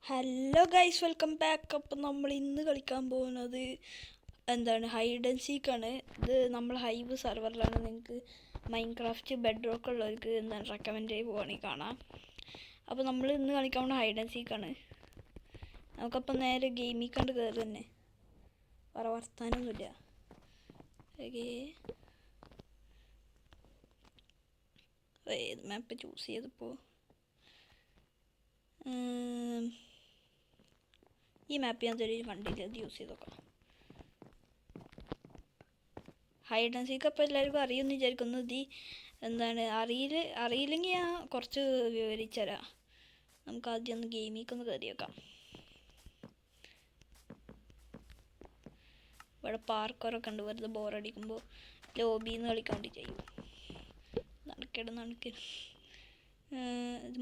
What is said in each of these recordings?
Hello guys, welcome back. അപ്പം നമ്മൾ ഇന്ന് കളിക്കാൻ പോകുന്നത് ഹൈഡ് ആൻഡ് സീക്കാണ്. ഇത് നമ്മൾ ഹൈവ് സെർവറിലാണ്. നിങ്ങൾക്ക് മൈൻക്രാഫ്റ്റ് ബെഡ് റോക്ക് ഉള്ളവർക്ക് റെക്കമെൻഡ് ചെയ്ത് പോവുകയാണെങ്കിൽ കാണാം. അപ്പോൾ നമ്മൾ ഇന്ന് കളിക്കാൻ പോകുന്ന ഹൈഡ് ആൻഡ് സീക്കാണ്. നമുക്കപ്പം നേരെ ഗെയിമിൽ കണ്ട് കയറി തന്നെ, വേറെ വർത്താനൊന്നുമില്ല. ഏത് മാപ്പ് ചൂസ് ചെയ്തപ്പോൾ ഈ മാപ്പ് ഞാൻ ഇതുവരെ കണ്ടില്ല, അത് യൂസ് ചെയ്ത് നോക്കാം. ഹൈഡ് ആൻഡ് സീക്ക് അപ്പോൾ എല്ലാവർക്കും അറിയുമെന്ന് വിചാരിക്കുന്നു. അറിയില്ലെങ്കിൽ ഞാൻ കുറച്ച് വിവരിച്ചു തരാം. നമുക്ക് ആദ്യം ഒന്ന് ഗെയിമിലേക്ക് കയറി വെക്കാം. ഇവിടെ പാർക്കറൊക്കെ ഉണ്ട്, വെറുതെ ബോറടിക്കുമ്പോൾ ലോബിയിൽ നിന്ന് കളിക്കാൻ വേണ്ടി ചെയ്യും. നടക്കിട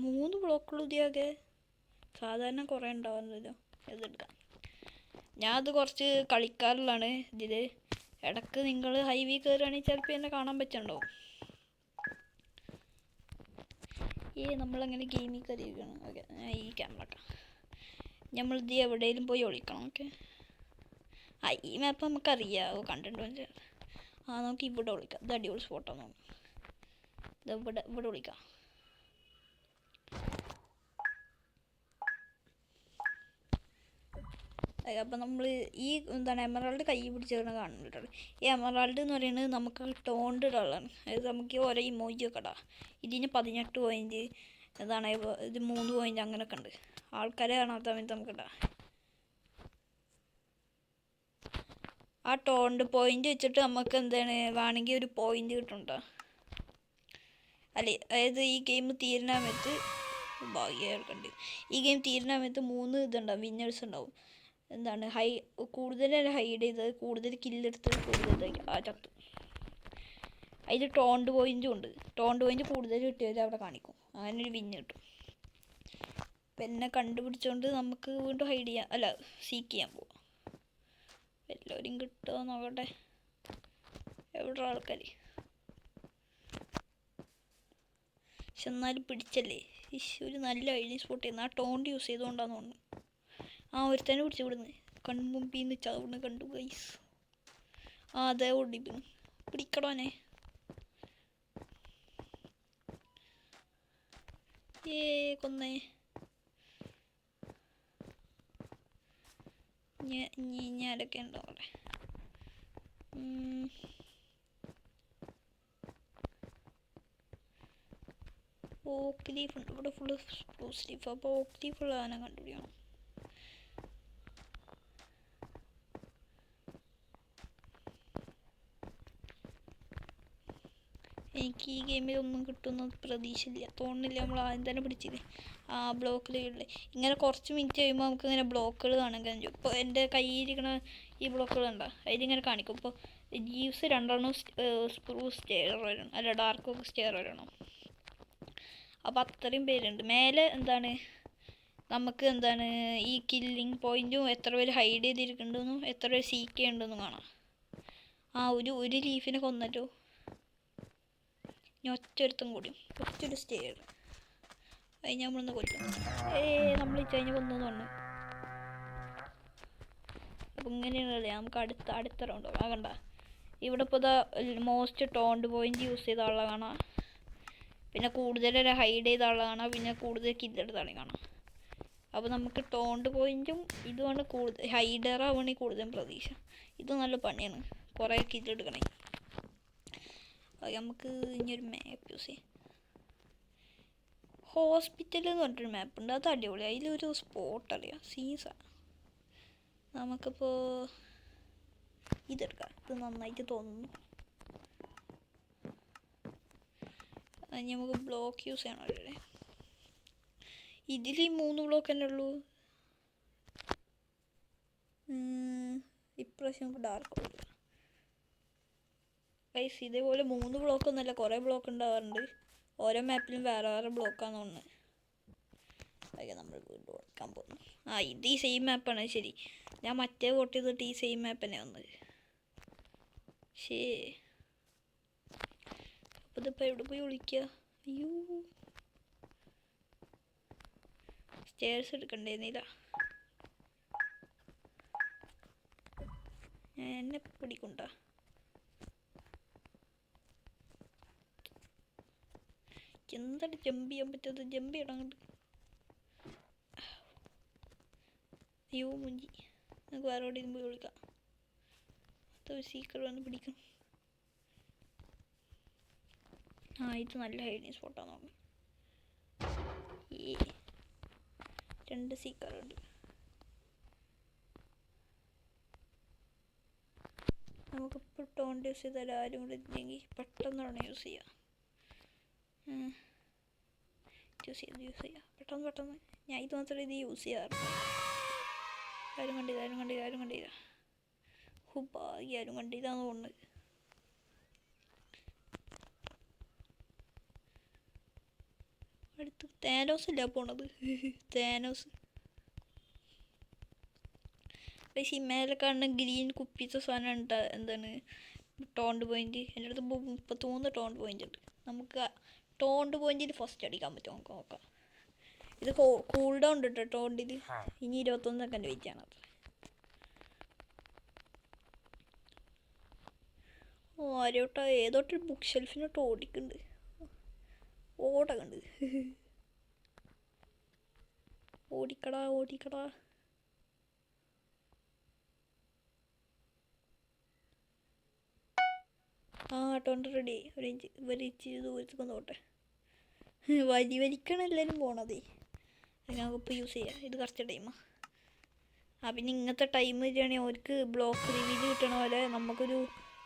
3 ബ്ലോക്കുള്ള ഉദ്യോഗെ സാധാരണ കുറേ ഉണ്ടാവുന്നല്ലോ. ഇതെടുക്കാം. ഞാൻ അത് കുറച്ച് കളിക്കാറുള്ളതാണ് ഇതിൽ. ഇടയ്ക്ക് നിങ്ങൾ ഹൈവേ കയറുകയാണെങ്കിൽ ചിലപ്പോൾ എന്നെ കാണാൻ പറ്റുന്നുണ്ടാവും. നമ്മളങ്ങനെ ഗെയിമിൽ കയറിയിരിക്കണം. ഓക്കെ, ഈ ക്യാമറ നമ്മളിത് എവിടെയെങ്കിലും പോയി ഒളിക്കണം. ഓക്കെ, ഈ മാപ്പ് നമുക്കറിയാം, കണ്ടിട്ടുണ്ടോ? നമുക്ക് ഇവിടെ വിളിക്കാം. ഇത് അടിപൊളി സ്പോട്ടാണ് തോന്നുന്നു. ഇവിടെ വിളിക്കാം. അപ്പം നമ്മൾ ഈ എമറാൾഡ് കൈ പിടിച്ചിരുന്ന കാണുന്നുണ്ട്. ഈ എമറാൾഡ് എന്ന് പറയുന്നത് നമുക്ക് ടോണ്ട് ഇടാനുള്ളതാണ്. അതായത് നമുക്ക് ഓരോ ഇമോജിയൊക്കെ ഇടാം. ഇതിന് 18 പോയിൻറ്റ്, ഇത് 3 പോയിൻറ്റ് അങ്ങനെയൊക്കെ ഉണ്ട്. ആൾക്കാരെ കാണാത്ത സമയത്ത് നമുക്ക് ഇടാം. ആ ടോണ്ട് പോയിന്റ് വെച്ചിട്ട് നമുക്ക് വേണമെങ്കിൽ ഒരു പോയിന്റ് കിട്ടുന്നുണ്ടോ അല്ലേ. അതായത് ഈ ഗെയിം തീരുന്ന സമയത്ത് ഭാഗ്യമുണ്ട്. ഈ ഗെയിം തീരുന്ന സമയത്ത് 3 ഇതുണ്ടാവും, വിന്നേഴ്സ് ഉണ്ടാവും. കൂടുതൽ ഹൈഡ് ചെയ്ത് കൂടുതൽ കില്ലെടുത്ത് കൂടുതൽ ചത്തു. അതിൽ ടോണ്ട് പോയിന്റും ഉണ്ട്. ടോണ്ട് പോയിന്റ് കൂടുതൽ കിട്ടിയാൽ അവിടെ കാണിക്കും. അങ്ങനെ ഒരു വിന്ന് കിട്ടും. അപ്പം എന്നെ കണ്ടുപിടിച്ചുകൊണ്ട് നമുക്ക് വീണ്ടും ഹൈഡ് ചെയ്യാം, അല്ല സീക്ക് ചെയ്യാൻ പോവാം. എല്ലാവരും കിട്ടുമോ നോക്കട്ടെ. എവിടെ ആൾക്കാർ? പക്ഷെ എന്നാലും പിടിച്ചല്ലേ. ഒരു നല്ല ഐഡിയ സ്പോട്ട് ചെയ്യുന്ന ആ ടോണ്ട് യൂസ് ചെയ്തുകൊണ്ടാന്ന് തോന്നുന്നു. ഒരുത്തന്നെ പിടിച്ചു വിടുന്നത് കൺമുമ്പിൽ നിന്ന് ചാവുന്ന കണ്ടു ഗൈസ്. അതെ ഓടിക്കുന്നു. പിടിക്കടോനെ. കൊന്നേ. ഞാനൊക്കെ ഉണ്ടോ അവിടെ? ഓക്ക് ലീഫ് ഉണ്ട് ഇവിടെ, ഫുള്ള് സ്പ്രൂസ് ലീഫ്. അപ്പോൾ ഓക്ക് ലീഫുള്ള സാധനം കണ്ടുപിടിക്കണം. എനിക്ക് ഈ ഗെയിമിൽ ഒന്നും കിട്ടുന്ന പ്രതീക്ഷയില്ല, തോന്നുന്നില്ല. നമ്മൾ ആദ്യം തന്നെ പിടിച്ചില്ലേ ബ്ലോക്കിൽ. ഇങ്ങനെ കുറച്ച് മിനിറ്റ് കഴിയുമ്പോൾ നമുക്ക് ഇങ്ങനെ ബ്ലോക്കുകൾ കാണാൻ കഴിയും. ഇപ്പോൾ എൻ്റെ കയ്യിലിരിക്കണ ഈ ബ്ലോക്കുകൾ ഉണ്ടോ, അതിലിങ്ങനെ കാണിക്കും. ഇപ്പോൾ ജീവ്സ് 2 സ്പ്രൂസ് സ്റ്റെയർ വരണം, അല്ല ഡാർക്ക് ഓക്ക് സ്റ്റെയർ വരണം. അപ്പോൾ അത്രയും പേരുണ്ട് മേലെ. നമുക്ക് ഈ കില്ലിങ് പോയിന്റും എത്ര പേര് ഹൈഡ് ചെയ്തിരിക്കുന്നുണ്ടെന്നും എത്ര പേര് സീക്ക് ചെയ്യുന്നുണ്ടെന്നും കാണാം. ഒരു ലീഫിനെ കൊന്നല്ലോ. ഇനി ഒറ്റൊരുത്തും കൂടി, ഒറ്റൊരു സ്റ്റേർ. അത് നമ്മളൊന്ന് കൊല്ലും. നമ്മൾ കഴിഞ്ഞ് കൊന്നു തോന്നുന്നു. അപ്പം ഇങ്ങനെയാണല്ലേ നമുക്ക് അടുത്ത റൗണ്ട് കണ്ട. ഇവിടെ ഇപ്പോൾ മോസ്റ്റ് ടോണ്ട് പോയിന്റ് യൂസ് ചെയ്ത ആളെ കാണാം. പിന്നെ കൂടുതൽ ഹൈഡ് ചെയ്ത ആളെ കാണാം. പിന്നെ കൂടുതൽ കില്ലെടുത്ത ആളെ കാണാം. അപ്പോൾ നമുക്ക് ടോണ്ട് പോയിന്റും ഇതുമാണ് കൂടുതൽ. ഹൈഡറാവുകയാണെങ്കിൽ കൂടുതലും പ്രതീക്ഷ. ഇത് നല്ല പണിയാണ്, കുറേ കില്ലെടുക്കണേ. നമുക്ക് ഇനിയൊരു മാപ്പ് യൂസ് ചെയ്യാം. ഹോസ്പിറ്റൽ എന്ന് പറഞ്ഞിട്ടൊരു മാപ്പ് ഉണ്ട്, അത് അടിപൊളി. അതിലൊരു സ്പോട്ട് അറിയാം, സീസാണ്. നമുക്കിപ്പോൾ ഇതെടുക്കാം. ഇത് നന്നായിട്ട് തോന്നുന്നു. നമുക്ക് ബ്ലോക്ക് യൂസ് ചെയ്യണമല്ലേ. ഇതിൽ ഈ 3 ബ്ലോക്ക് തന്നെ ഉള്ളൂ. ഇപ്രാവശ്യം നമുക്ക് ഡാർക്ക് കൊടുക്കാം. ഗൈസ്, ഇതേപോലെ 3 ബ്ലോക്കൊന്നുമല്ല, കുറേ ബ്ലോക്ക് ഉണ്ടാവാറുണ്ട്. ഓരോ മാപ്പിലും വേറെ വേറെ ബ്ലോക്കാന്ന് തോന്നുന്നത്. അതൊക്കെ നമ്മൾ വീണ്ടും കൊടുക്കാൻ പോകുന്നു. ഇത് ഈ സെയിം മാപ്പാണ്. ശരി, ഞാൻ മറ്റേ വോട്ട് ചെയ്തിട്ട് ഈ സെയിം മാപ്പ് തന്നെ വന്നത്. അപ്പോൾ ഇതിപ്പോൾ എവിടെ പോയി വിളിക്കുക? അയ്യോ, സ്റ്റേഴ്സ് എടുക്കണ്ടേന്നില്ല. എന്നെ പിടിക്കണ്ട. എന്താണ് ജമ്പ് ചെയ്യാൻ പറ്റത്? ജമ്പ് ചെയ്യണം അങ്ങോട്ട്. അയ്യോ മുഞ്ചി. നമുക്ക് വേറെ എവിടെ പോയി വിളിക്കാം. അതൊരു സീക്രട്ട് വന്ന് പിടിക്കും. ഇത് നല്ല ഹൈഡിങ് സ്പോട്ടാന്ന് തോന്നുന്നു. ഈ 2 സീക്രട്ട്. നമുക്കിപ്പോൾ ടോണ്ട് യൂസ് ചെയ്താൽ ആരും കൂടെ ഇല്ലെങ്കിൽ പെട്ടെന്നാണ് യൂസ് ചെയ്യുക. യൂസ് ചെയ്യാം പെട്ടെന്ന്. ഞാൻ ഇത് മാത്രമേ ഇത് യൂസ് ചെയ്യാറുള്ളൂ. ആരും കണ്ടില്ല. ഭാഗ്യം ആരും കണ്ടില്ലാന്ന് തോന്നുന്നത്. അടുത്ത് താനോസ് ഇല്ല പോണത്. താനോസ് പക്ഷേ ഈ മേലെ കാണുന്ന ഗ്രീൻ കുപ്പിച്ച സാധനം ഉണ്ട്. എന്താണ് ടോണ്ട് പോയിന്റ്? എൻ്റെ അടുത്ത് 33 ടോണ്ട് പോയിന്റ് ഉണ്ട്. നമുക്ക് ടോണ്ട് പോയിന്റിൽ ഫസ്റ്റ് അടിക്കാൻ പറ്റും. നമുക്ക് നോക്കാം. ഇത് കൂൾ ഡൗൺ ഉണ്ട് കേട്ടോ ടോണ്ടിൽ. ഇനി 21 സെക്കൻഡ് വെയിറ്റ് ചെയ്യണം. ആരോട്ടാ ഏതോട്ടൊരു ബുക്ക് ഷെൽഫിനോട്ട് ഓടക്കുന്നുണ്ട്. ഓടിക്കടാ. ടോണ്ട് റെഡി. ഒരു ഇഞ്ച് ദൂരത്തേക്ക് നോട്ടെ. വലിക്കണം എല്ലാവരും പോണതേ. നമുക്കിപ്പോൾ യൂസ് ചെയ്യാം. ഇത് കുറച്ച് ടൈമാണ്. പിന്നെ ഇങ്ങനത്തെ ടൈം വരികയാണെങ്കിൽ അവർക്ക് ബ്ലോക്ക് റിവീൽ കിട്ടണ പോലെ നമുക്കൊരു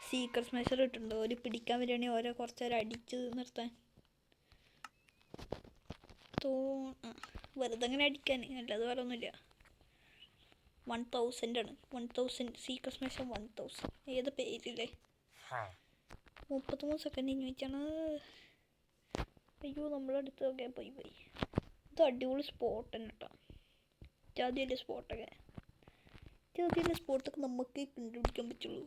സീക്രട്ട് മെഷർ കിട്ടുന്നുണ്ട്. ഒരു പിടിക്കാൻ വരികയാണെങ്കിൽ ഓരോ കുറച്ച് നേരം അടിച്ച് നിർത്താൻ. വെറുതെ അങ്ങനെ അടിക്കാൻ, അല്ലാതെ വേറെ ഒന്നുമില്ല. 1000 ആണ്. 1000 സീക്രട്ട് മെഷർ 1000. ഏത് പേരില്ലേ? 33 സെക്കൻഡ് വെച്ചാണ്. അയ്യോ നമ്മളടുത്തൊക്കെ പോയി. ഇത് അടിപൊളി സ്പോട്ട് തന്നെ കേട്ടോ. ജാതിയല്ലേ സ്പോട്ടൊക്കെ നമുക്ക് കണ്ടുപിടിക്കാൻ പറ്റുള്ളൂ.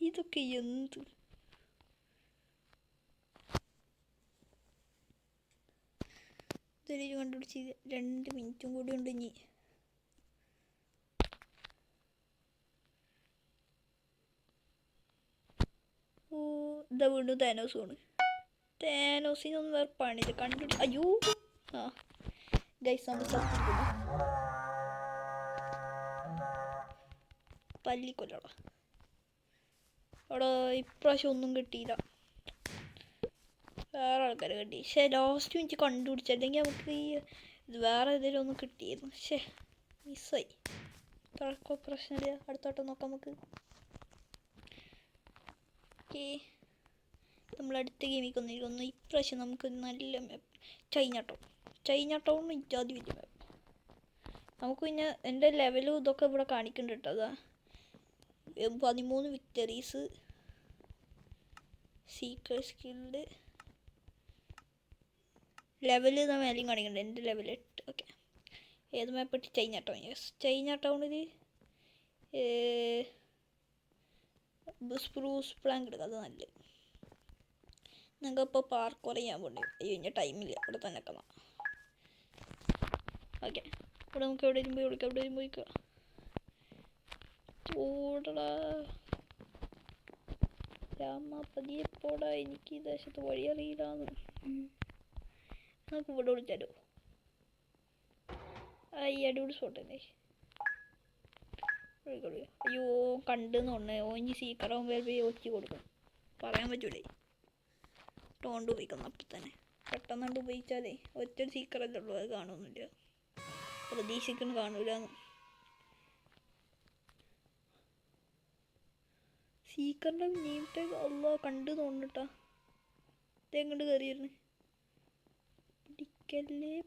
ഇതൊക്കെ എന്ത് ഇതൊരു കണ്ടുപിടിച്ച് 2 മിനിറ്റും കൂടി ഉണ്ട്. ഇനി ഇതാ വീണ്ടും താനോസിനൊന്നും വേറെ പണിയില്ല. അയ്യോ ഗൈസ് നമ്മൾ സത്തിരിക്കുന്നു. പല്ലിക്കൊല്ലടാ. അവിടെ ഇപ്രാവശ്യം ഒന്നും കിട്ടിയില്ല. വേറെ ആൾക്കാരെ കിട്ടി. ലാസ്റ്റ് മിനിറ്റ് കണ്ടുപിടിച്ചല്ലെങ്കിൽ നമുക്ക് ഇത് വേറെ ഏതെങ്കിലും ഒന്ന് കിട്ടിയിരുന്നു. മിസ്സായി. പ്രശ്നമില്ല. അടുത്തോട്ട് നോക്കാം നമുക്ക്. നമ്മളടുത്ത ഗെയിമിലേക്ക് വന്നിരിക്കുന്നു. ഇപ്രാവശ്യം നമുക്ക് നല്ല മാപ്പ്. ചൈന ടൗൺ ഇറ്റാതി വലിയ മാപ്പ്. നമുക്ക് പിന്നെ എൻ്റെ ലെവലും ഇതൊക്കെ ഇവിടെ കാണിക്കുന്നുണ്ട് കേട്ടോ. 13 വിക്ടറീസ്. സീക്രട്ട് സ്കിൽഡ് ലെവൽ മേലെയും കാണിക്കുന്നുണ്ട്. എൻ്റെ ലെവൽ 8. ഓക്കെ, ഏത് മാപ്പ് ഇട്ട്? ചൈന ടൗണിൽ സ്പ്രൂസ് പ്ലാങ്ക് എടുക്കാം. അത് നല്ലത്. ഞങ്ങൾക്കിപ്പോൾ പാർക്കോർ ചെയ്യാൻ പോകണ്ടേ. അയ്യോ ഇനി ടൈമില്ല. ഇവിടെ തന്നെ കാണാം. ഓക്കെ, ഇവിടെ നമുക്ക് എവിടെയും പോയിക്കാം. ഓടടാ രാമ പതിയെ പോടാ. എനിക്ക് ഈ ദേശത്ത് വഴി അറിയില്ലാന്ന്. നമുക്ക് ഇവിടെ വിളിച്ചാലോ? ഈ അടിപൊളി സ്പോട്ട് തന്നെ. അയ്യോ കണ്ടെന്ന് തോന്നേ. ഇനി സീക്രട്ടാകുമ്പോൾ പോയി ഒച്ചി കൊടുക്കും. പറയാൻ പറ്റൂലേ. ടോണ്ട് ഉപയോഗിക്കണം. അപ്പം തന്നെ പെട്ടെന്ന് ഉപയോഗിച്ചാലേ ഒറ്റ സീക്രട്ടല്ലേ ഉള്ളൂ. അത് കാണുമൊന്നുമില്ല. പ്രതീക്ഷിക്കുന്നു കാണൂലെന്ന്. സീക്രട്ട് നെയിം ടാഗ് അല്ല കണ്ടു തോന്നിട്ടാ. ഇതെങ്ങോട്ട് കയറിയിരുന്നു?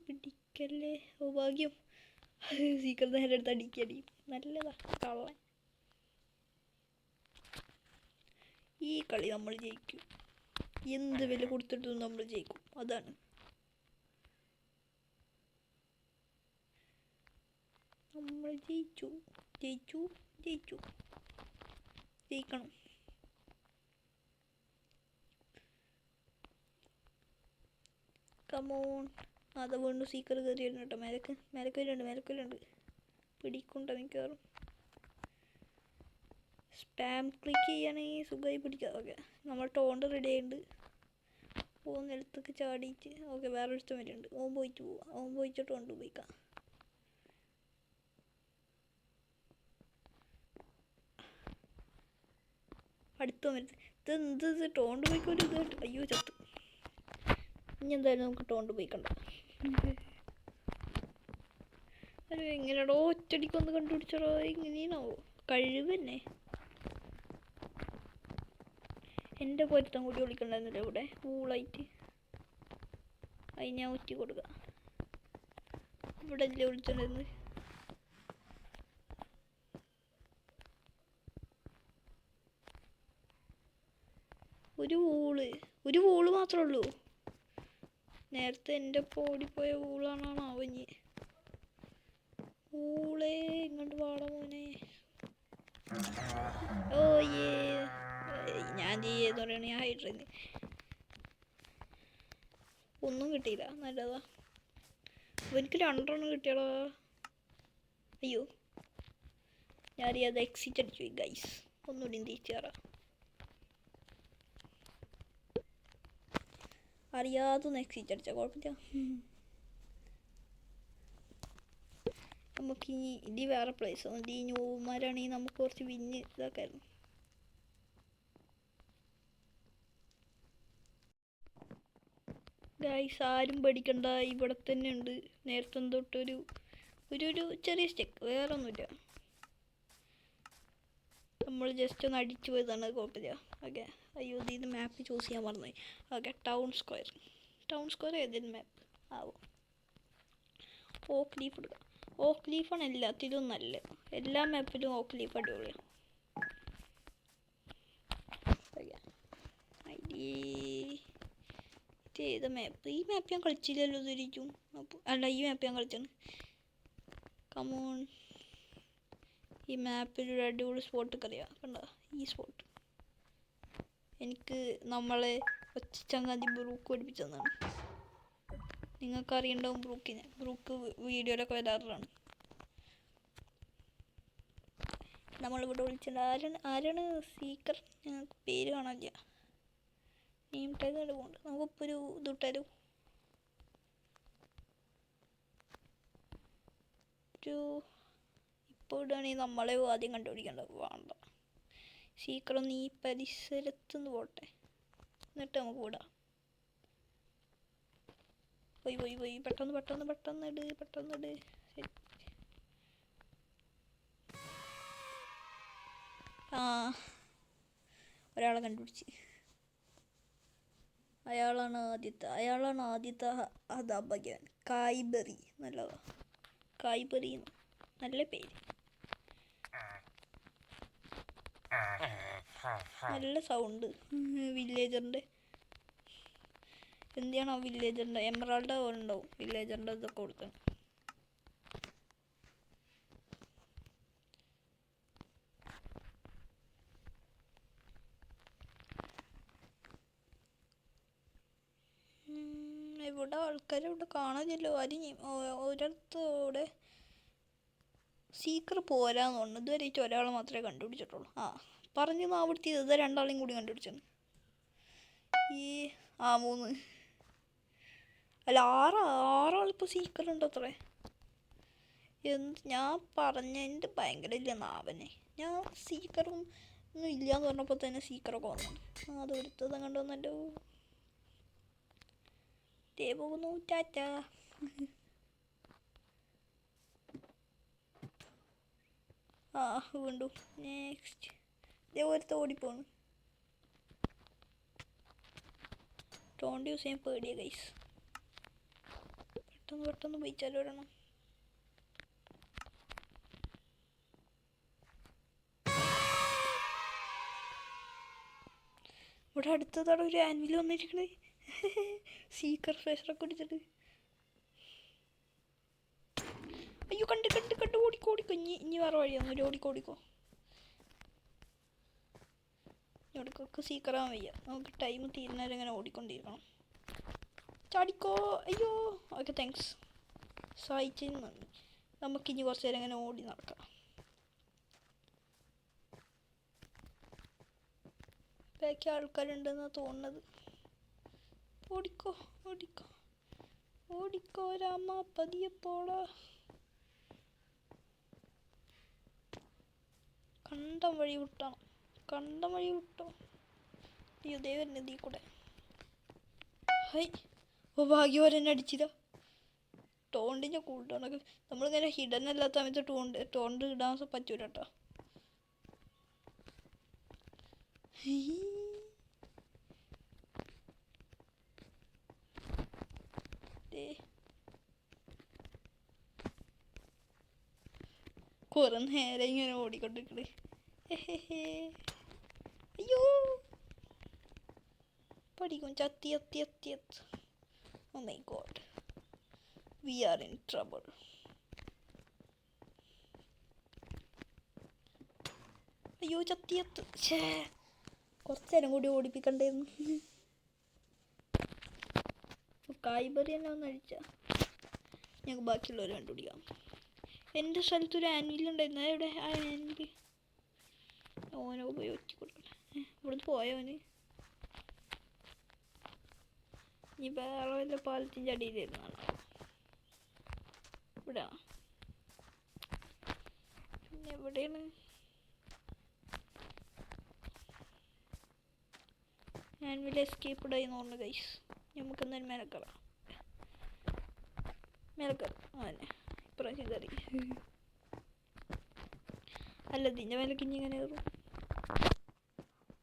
പിടിക്കല്ലേ. ഭാഗ്യം. സീക്രട്ട് നേരെ അടുത്ത് അടിക്കടി. നല്ലതാ കള്ളൻ. ഈ കളി നമ്മൾ ജയിക്കും. എന്ത് വില കൊടുത്തിട്ടും നമ്മൾ ജയിക്കും. അതാണ്. നമ്മൾ ജയിച്ചു. ജയിക്കണം. കമോൺ. അത് വീണ്ടും സീക്കർ കയറി വരുന്നു കേട്ടോ. മേലക്കല്ലുണ്ട് പിടിക്കുണ്ടോ മിക്കവാറും. സ്പാം ക്ലിക്ക് ചെയ്യുകയാണെങ്കിൽ സുഖമായി പിടിക്കാം. ഓക്കെ, നമ്മൾ ടോണ്ട് റെഡി ആയിട്ടുണ്ട്. നിലത്തൊക്കെ ചാടിയിട്ട് ഓക്കെ വേറെ ഒരുത്തം വരുന്നുണ്ട്. ഓൻ പോയിട്ട് ടോണ്ട് ഉപയോഗിക്കാം. അടുത്ത വരുന്നത് ഇത് ടോണ്ട് പോയിക്കൊരു ഇത്. അയ്യോ ചത്ത്. ഇനി എന്തായാലും നമുക്ക് ടോണ്ട് പോയിക്കണ്ട. അത് എങ്ങനെയാണോ ഒറ്റടിക്കൊന്ന് കണ്ടുപിടിച്ചോ. ഇങ്ങനെയാണോ കഴിവന്നെ. എൻ്റെ പൊരുത്തം കൂടി വിളിക്കണ്ടായിരുന്നില്ല ഇവിടെ ഊളായിട്ട്. അത് ഞാൻ ഒറ്റ കൊടുക്കാം. ഇവിടെ അല്ലേ വിളിച്ചിട്ടുണ്ടായിരുന്നു. ഒരു വൂള് മാത്രമേ ഉള്ളൂ. നേരത്തെ എൻ്റെ ഓടിപ്പോയ വൂളാണോ അവഞ്ഞ്. വൂളേ ഇങ്ങോട്ട് പാടാ മോനെ. ഓ ഞാൻ ചെയ്യെന്ന് പറയണ ഞാൻ ഹൈഡ്രന് ഒന്നും കിട്ടിയില്ല. നല്ലതാ. എനിക്ക് 2 എണ്ണം കിട്ടിയടാ. അയ്യോ ഞാനത് എക്സിറ്റ് അടിച്ചു പോയി ഗൈസ്. ഒന്നുകൂടി തിരിച്ചു കയറാം. അറിയാതൊന്ന് എക്സിറ്റ് അടിച്ചാൽ കുഴപ്പമില്ല. നമുക്ക് ഇനി വേറെ പ്ലേസ് ഈ ന്യൂമാരാണെങ്കിൽ നമുക്ക് കുറച്ച് വിഞ്ഞ് ഇതാക്കായിരുന്നു. ഗൈസ് ആരും പഠിക്കണ്ട, ഇവിടെ തന്നെ ഉണ്ട്. നേരത്തെ തൊട്ടൊരു ചെറിയ സ്റ്റെക്ക്, വേറെ ഒന്നുമില്ല. നമ്മൾ ജസ്റ്റ് ഒന്ന് അടിച്ചു പോയതാണ്, കുഴപ്പമില്ല. ഓക്കെ അയ്യോ ഇതിന് മാപ്പ് ചൂസ് ചെയ്യാൻ മറന്നുപോയി. ഓക്കെ ടൗൺ സ്ക്വയർ ഏതെങ്കിലും മാപ്പ് ആവും. ഓക്ക് ലീഫ് എടുക്കാം. ഓക്ക് ലീഫാണ് എല്ലാത്തിലും നല്ലത്. എല്ലാ മാപ്പിലും ഓക്ക് ലീഫ് അടിപൊളിയാണ്. ഇത് ഏത് മാപ്പ്? ഈ മാപ്പ് ഞാൻ കളിച്ചില്ലല്ലോ ഇതുവരെയും. അല്ല ഈ മാപ്പ് ഞാൻ കളിച്ചാണ്. കമോൺ, ഈ മാപ്പിലൊരു അടിപൊളി സ്പോട്ടൊക്കെ അറിയാം. കണ്ടോ ഈ സ്പോട്ട്? എനിക്ക് നമ്മളെ ഒച്ചങ്ങാതി ബ്രൂക്ക് പഠിപ്പിച്ചു തന്നാണ്. നിങ്ങൾക്ക് അറിയണ്ടാവും ബ്രൂക്ക് വീഡിയോയിലൊക്കെ വരാറുള്ളതാണ്. നമ്മളിവിടെ വിളിച്ചിട്ടുണ്ട്. ആരാണ് സീക്കർ? ഞങ്ങൾക്ക് പേര് കാണാനില്ല. നെയിം ടാഗ് പോകുന്നുണ്ട്. നമുക്കിപ്പോൾ ഒരു ഇതിട്ടാലും ഇപ്പോൾ ഇടുകയാണെങ്കിൽ നമ്മളെ ആദ്യം കണ്ടുപിടിക്കേണ്ടത്. വേണ്ട, സീക്കറൊന്ന് ഈ പരിസരത്തുനിന്ന് പോട്ടെ, എന്നിട്ട് നമുക്ക് വിടാം. പോയി പെട്ടെന്ന് ഇട്. ആ ഒരാളെ കണ്ടുപിടിച്ച്. അയാളാണ് ആദ്യത്തെ അധ്യാപകൻ. കായ്ബെറി. നല്ലതാ, കായ്ബെറി നല്ല പേര്. നല്ല സൗണ്ട് വില്ലേജറിൻ്റെ. എന്തിനാണ് ആ വില്ലേജറിൻ്റെ എമറാൾഡ് ഉണ്ടാവും. വില്ലേജറിൻ്റെ ഇതൊക്കെ കൊടുക്കണം. ഇവിടെ ആൾക്കാരെ ഇവിടെ കാണാനില്ലല്ലോ. ഒരിടത്തോടെ സീക്കർ പോരാന്ന് തോന്നുന്നു. ഇതുവരെയായിട്ട് ഒരാളെ മാത്രമേ കണ്ടുപിടിച്ചിട്ടുള്ളൂ. പറഞ്ഞു അവിടുത്തെ ഇത് 2 ആളെയും കൂടി കണ്ടുപിടിച്ചാണ്. 3 അല്ല 6 ആളിപ്പോൾ സീക്കറുണ്ട് അത്രേ. ഞാൻ പറഞ്ഞതിൻ്റെ ഭയങ്കര ഇല്ല നാവനെ. ഞാൻ സീക്കറും ഒന്നും ഇല്ലയെന്ന് പറഞ്ഞപ്പോൾ തന്നെ സീക്കറൊക്കെ വന്നു. അത് എടുത്തത് കണ്ടുവന്നല്ലോ. പോകുന്നു ടാറ്റ. വീണ്ടും നെക്സ്റ്റ് ഇതേപോലത്തെ ഓടിപ്പോണ്. ടോണ്ട് യൂസ് ചെയ്യാൻ പേടിയ ഗൈസ്. പെട്ടെന്ന് പോയിച്ചാലോ ഒരെണ്ണം. ഇവിടെ അടുത്തതാണ് ഒരു ആൻവിൽ വന്നിരിക്കണേ. സീക്കർ ഫ്രഷറൊക്കെ കുടിച്ചിട്ട്. അയ്യോ കണ്ട് ഓടിക്കോ. ഇനി വേറെ വഴിയൊന്നുമില്ല. ഓടിക്കോ. ഇവിടേക്കൊക്കെ സീക്കറാൻ വയ്യ. നമുക്ക് ടൈം തീരുന്നവരെ ഇങ്ങനെ ഓടിക്കൊണ്ടിരിക്കണം. ചാടിക്കോ. അയ്യോ. Okay thanks. സഹായിച്ചതിന് നന്ദി. നമുക്കിനി കുറച്ച് നേരം ഇങ്ങനെ ഓടി നടക്കാം. ബാക്കി ആൾക്കാരുണ്ടെന്നാണ് തോന്നുന്നത്. ഓടിക്കോ ഓടിക്കോ ഓടിക്കോ രാമ, പതിയെ പോള. കണ്ടം വഴി വിട്ടോ. അയ്യോ ദൈവം നദി കൂടെ. ഹൈ, ഓ ഭാഗ്യവരെന്നെ അടിച്ചില്ല. ടോണ്ടിൻ്റെ കൂട്ടാണൊക്കെ നമ്മളിങ്ങനെ ഹിഡൻ അല്ലാത്ത സമയത്ത് ടോണ്ട് ഇടാൻ പറ്റൂല കേട്ടോ. കുറെ നേരം ഇങ്ങനെ ഓടിക്കൊണ്ടിരിക്കണേ. അയ്യോ പഠിക്കും. ചത്തി. Oh my God, we are in trouble. അയ്യോ ചത്തിയത്ത്. കുറച്ച് നേരം കൂടി ഓടിപ്പിക്കണ്ടായിരുന്നു. കായ്ബറി തന്നെ ഒന്ന് അഴിച്ചാൽ ഞങ്ങൾക്ക് ബാക്കിയുള്ളവർ കണ്ടുപിടിക്കാം. എൻ്റെ സ്ഥലത്തൊരു ആനിലുണ്ടായിരുന്നു. എവിടെ ആ ആനിൽ? ഓനെ ഉപയോഗിച്ച് കൊടുക്കണം. ഇവിടുന്ന് പോയവന് ഇനി വേറെ വല്ല പാലത്തിൻ്റെ അടിയിലിരുന്നാണ്. ഇവിടെ പിന്നെ എവിടെയാണ്? ഞാൻ വലിയ എസ്കേപ്പ്ഡ് ആയി തോന്നുന്നു ഗൈസ്. നമുക്ക് എന്തായാലും മേലക്കറാം. അതന്നെ ഇപ്രാവശ്യം കയറി. അല്ല ഇതിൻ്റെ മേലേക്ക് ഇനി ഇങ്ങനെ കയറും.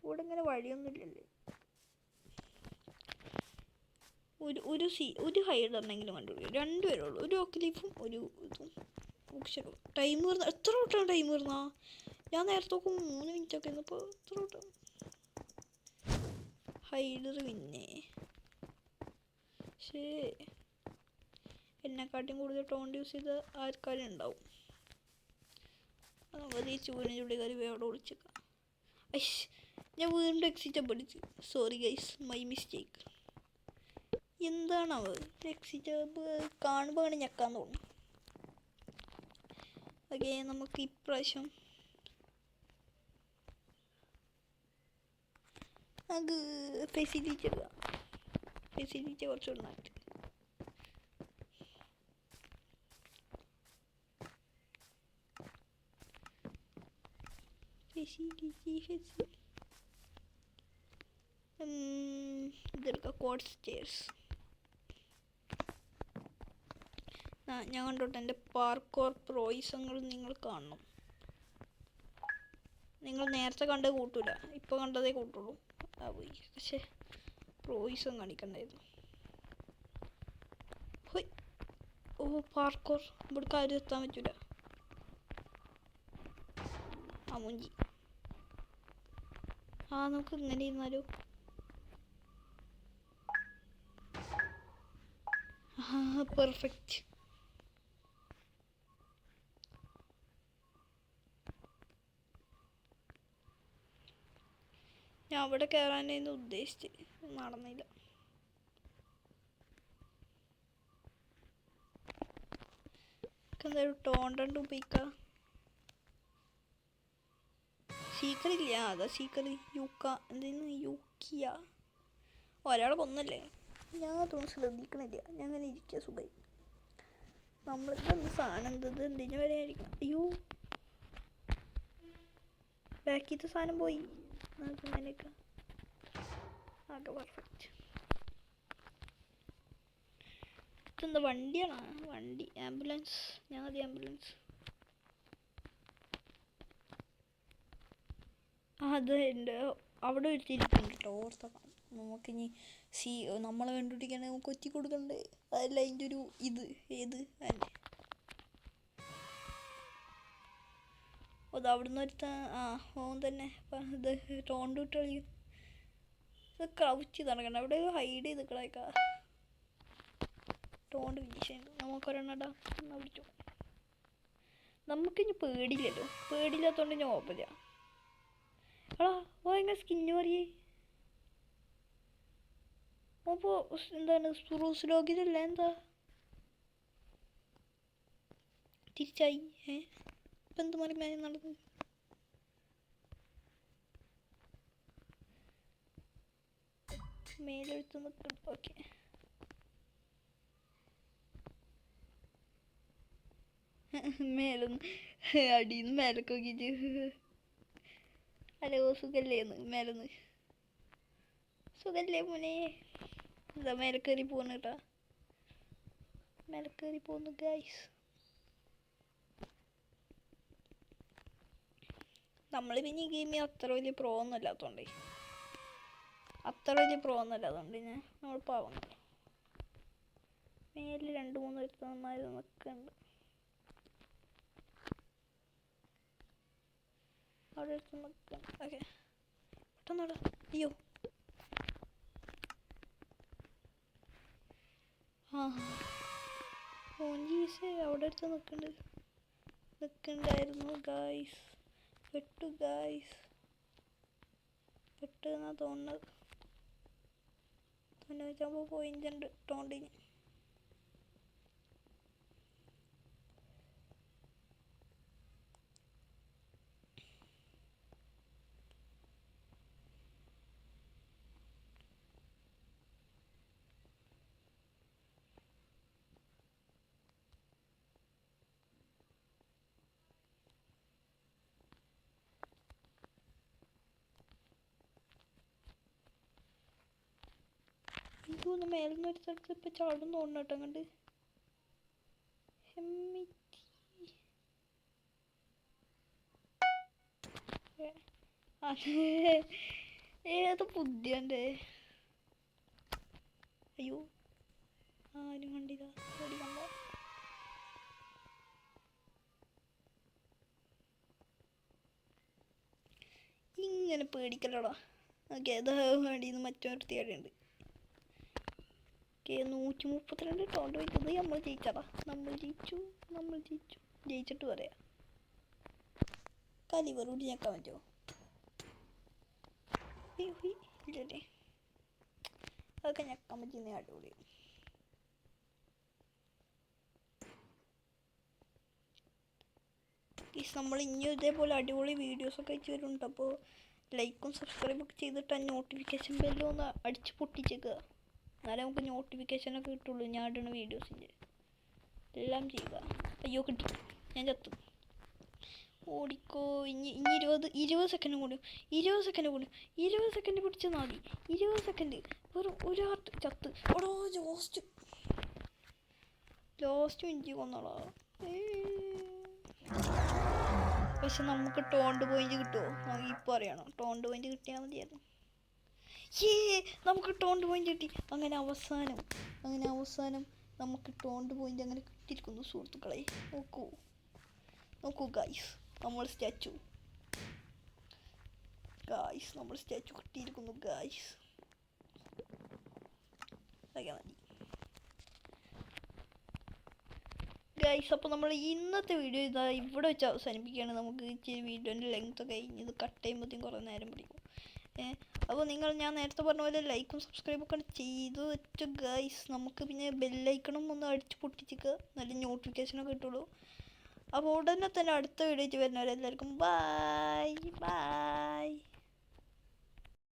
ഇവിടെ ഇങ്ങനെ വഴിയൊന്നുമില്ലല്ലേ. ഒരു ഹൈഡറിനെങ്കിലും കണ്ടുപിടിക്കും. രണ്ടുപേരേ ഉള്ളൂ. ഒരു ഓക്ലീഫും ഒരു ഇതും ഓപ്ഷനും. ടൈം വരുന്ന എത്ര വട്ടമാണ് ടൈം വരുന്ന? ഞാൻ നേരത്തെ 3 മിനിറ്റൊക്കെ ഇപ്പോൾ എത്ര വട്ടം ഹൈഡർ പിന്നെ. പക്ഷേ എന്നെക്കാട്ടും കൂടുതൽ ടോണ്ട് യൂസ് ചെയ്ത ആൾക്കാരും ഉണ്ടാവും. നമുക്ക് ഈ ചൂടിൻ്റെ കയറി അവിടെ ഒളിച്ചേക്കാം. ഞാൻ വീണ്ടും എക്സിറ്റ് പഠിച്ചു. Sorry guys, my mistake. എന്താണത് എക്സിറ്റ് കാണുമ്പോൾ ഞെക്കാൻ തോന്നും. ഓക്കെ, നമുക്ക് ഇപ്രാവശ്യം അത് ഫെസിലിറ്റി എടുക്കാം. ഫെസിലിറ്റി കുറച്ചുകൂടെ നാട്ട്. ഇതെടുക്കാം. കോഡ് സ്റ്റേഴ്സ്. ഞാൻ കണ്ടോട്ടെ. എൻ്റെ പാർക്കോർ പ്രോയിസങ്ങൾ നിങ്ങൾ കാണണം. നിങ്ങൾ നേരത്തെ കണ്ടത് കൂട്ടൂല, ഇപ്പോൾ കണ്ടതേ കൂട്ടുള്ളൂ. പോയി. പക്ഷേ പ്രോയിസം കാണിക്കണ്ടായിരുന്നു. ഓ പാർക്കോർ. ഇവിടെ കാര്യം എത്താൻ പറ്റൂല. മുഞ്ചി. നമുക്ക് ഇങ്ങനെ ഇരുന്നാലോ? പെർഫെക്റ്റ്. ഞാൻ അവിടെ കയറാനായിരുന്നു ഉദ്ദേശിച്ച്, നടന്നില്ല. എന്തായാലും ടോണ്ടണ്ട് ഉപയോഗിക്കാം. സീക്കറില്ല. അതാ സീക്കറി. എന്തായിരുന്നു യൂക്കിയ. ഒരാളെ കൊന്നല്ലേ. ഞാൻ അതൊന്നും ശ്രദ്ധിക്കണില്ല. ഞാൻ അങ്ങനെ ഇരിക്കുക സുഖമായി. നമ്മളിപ്പോൾ സാധനം എന്തത് എന്തിനു വരെ ആയിരിക്കും. അയ്യോ ബാക്കിത്തെ സാധനം പോയി. അങ്ങനെയൊക്കെ ആകെ പെർഫെക്റ്റ്. ഇതെന്താ വണ്ടിയാണോ? വണ്ടി ആംബുലൻസ്. ഞങ്ങളുടെ ആംബുലൻസ്. അത് എൻ്റെ അവിടെ വെച്ചിരിക്കുന്നുണ്ട് കേട്ടോ. ഓർത്തക്കാം. നമുക്കിനി നമ്മളെ കണ്ടുപിടിക്കണേ നമുക്ക് ഒറ്റി കൊടുക്കണ്ടേ. അതല്ല അതിൻ്റെ ഒരു ഏത് അല്ലേ. അത് അവിടുന്ന് ഒരുത്ത ഓൻ തന്നെ ഇത് ടോണ്ട് വിട്ട് കളി. ഇത് ക്രൗച്ച് നടക്കണ്ട. അവിടെ ഹൈഡ് ചെയ്ത് കളയക്ക. Toned finish. നമുക്കൊരെണ്ണടാ എന്നാ പിടിച്ചു. നമുക്കിനി പേടിയില്ലല്ലോ. പേടിയില്ലാത്തതുകൊണ്ട് ഞാൻ ഓപ്പല്ല. എങ്ങനെ സ്കിന്ന് പറയേ. അപ്പോൾ എന്താണ് റൂസ് ലോഗിലല്ല എന്താ തിരിച്ചായി? ഇപ്പം എന്ത് മറി നടന്നു? മേലെടുത്ത് നിൽക്കണം. ഓക്കെ, മേലൊന്ന് അടിയിൽ നിന്ന് മേലൊക്കെ നോക്കിയിട്ട് ഹലോ സുഖല്ലേന്ന് മേലൊന്ന് സുഖല്ലേ മോനെ? എന്താ മേലെ കയറി പോകുന്നു കേട്ടാ, മേലെ കയറി പോകുന്നു ഗൈസ്. നമ്മൾ പിന്നെ ഈ ഗെയിമിൽ അത്ര വലിയ പ്രോ ഒന്നും അല്ലാത്തതുകൊണ്ടേ ഞാൻ നമ്മൾ പാവങ്ങൾ. മേലിൽ 2-3 വ്യക്തന്മാർ നിൽക്കുന്നുണ്ട്. അവിടെ അടുത്ത് നിൽക്കണം. ഓക്കെ, പെട്ടെന്നോടാ. അയ്യോ, ഓഞ്ചീസ് അവിടെ അടുത്ത് നിൽക്കണ്ടായിരുന്നു ഗായ്സ്. പെട്ടു ഗായ്സ്, പെട്ടെന്നാ തോന്നുന്നത്. 99 പോയിന്റ് ഉണ്ട് ടോണ്ടിന്. എനിക്ക് ഒന്ന് മേലെന്ന് ഒരു സ്ഥലത്ത് ഇപ്പം ചാടും തോന്നണം കേട്ടോ. അങ്ങോട്ട് ഏത് ബുദ്ധിയൻ്റെ. അയ്യോ, ആരും കണ്ടില്ല. പേടിക്കണ്ട. ഇങ്ങനെ പേടിക്കല്ലടാ. ഓക്കെ, അത് അടിയിൽ നിന്ന് മറ്റൊരുത്തി അടിയുണ്ട്. ഓക്കെ, 132 ടോണ്ട് വയ്ക്കുന്നത് നമ്മൾ ജയിച്ചടാ. നമ്മൾ ജയിച്ചിട്ട് പറയാം. കലിവറൂടി ഞെക്കാൻ പറ്റുമോ? ഇല്ലല്ലേ, അതൊക്കെ ഞെക്കാൻ പറ്റുന്ന അടിപൊളി. നമ്മൾ ഇനിയും ഇതേപോലെ അടിപൊളി വീഡിയോസൊക്കെ അയച്ചു വരുന്നുണ്ട്. അപ്പോൾ ലൈക്കും സബ്സ്ക്രൈബൊക്കെ ചെയ്തിട്ട് ആ നോട്ടിഫിക്കേഷൻ ബെല്ലും ഒന്ന് അടിച്ച് പൊട്ടിച്ചേക്കുക. എന്നാലേ നമുക്ക് നോട്ടിഫിക്കേഷനൊക്കെ കിട്ടുള്ളൂ ഞാൻ ഇടുന്ന വീഡിയോസിൻ്റെ. എല്ലാം ചെയ്യുക. അയ്യോ, കിട്ടി, ഞാൻ ചത്തു. ഓടിക്കോ. ഇനി 20 സെക്കൻഡ് കൂടി. 20 സെക്കൻഡ് പിടിച്ചാൽ മതി. 20 സെക്കൻഡ്, വെറും ഒരാട്ട് ചത്ത്. ഓടോ, ലാസ്റ്റ് മിനിറ്റ് കൊന്നോളാ. പക്ഷെ നമുക്ക് ടോണ്ട് പോയിന്റ് കിട്ടുമോ? നമുക്ക് ഇപ്പോൾ അറിയണം. ടോണ്ട് പോയിന്റ് കിട്ടിയാൽ മതിയായിരുന്നു. നമുക്ക് ടോണ്ട് പോയിന്റ് കിട്ടി. അങ്ങനെ അവസാനം നമുക്ക് ടോണ്ട് പോയിന്റ് അങ്ങനെ കിട്ടിയിരിക്കുന്നു സുഹൃത്തുക്കളെ. നോക്കൂ ഗായ്സ്, നമ്മൾ സ്റ്റാച്ചു കിട്ടിയിരിക്കുന്നു ഗായ്സ്. അതൊക്കെ മതി ഗായ്സ്. അപ്പോൾ നമ്മൾ ഇന്നത്തെ വീഡിയോ ഇതാ ഇവിടെ വെച്ച് അവസാനിപ്പിക്കുകയാണ്. നമുക്ക് ഇച്ചിരി വീഡിയോൻ്റെ ലെങ്ത് ഒക്കെ ഇത് കട്ട് ചെയ്യുമ്പോഴത്തേക്കും കുറേ നേരം പിടിക്കും. അപ്പോൾ ഞാൻ നേരത്തെ പറഞ്ഞ പോലെ ലൈക്കും സബ്സ്ക്രൈബൊക്കെ ചെയ്ത് വെച്ച ഗായ്സ്. നമുക്ക് പിന്നെ ബെല്ലൈക്കണം ഒന്ന് അടിച്ച് പൊട്ടിച്ചിക്കുക, നല്ല നോട്ടിഫിക്കേഷനൊക്കെ കിട്ടുള്ളൂ. അപ്പോൾ ഉടനെ തന്നെ അടുത്ത വീഡിയോ വരുന്നവരെല്ലാവർക്കും ബൈ.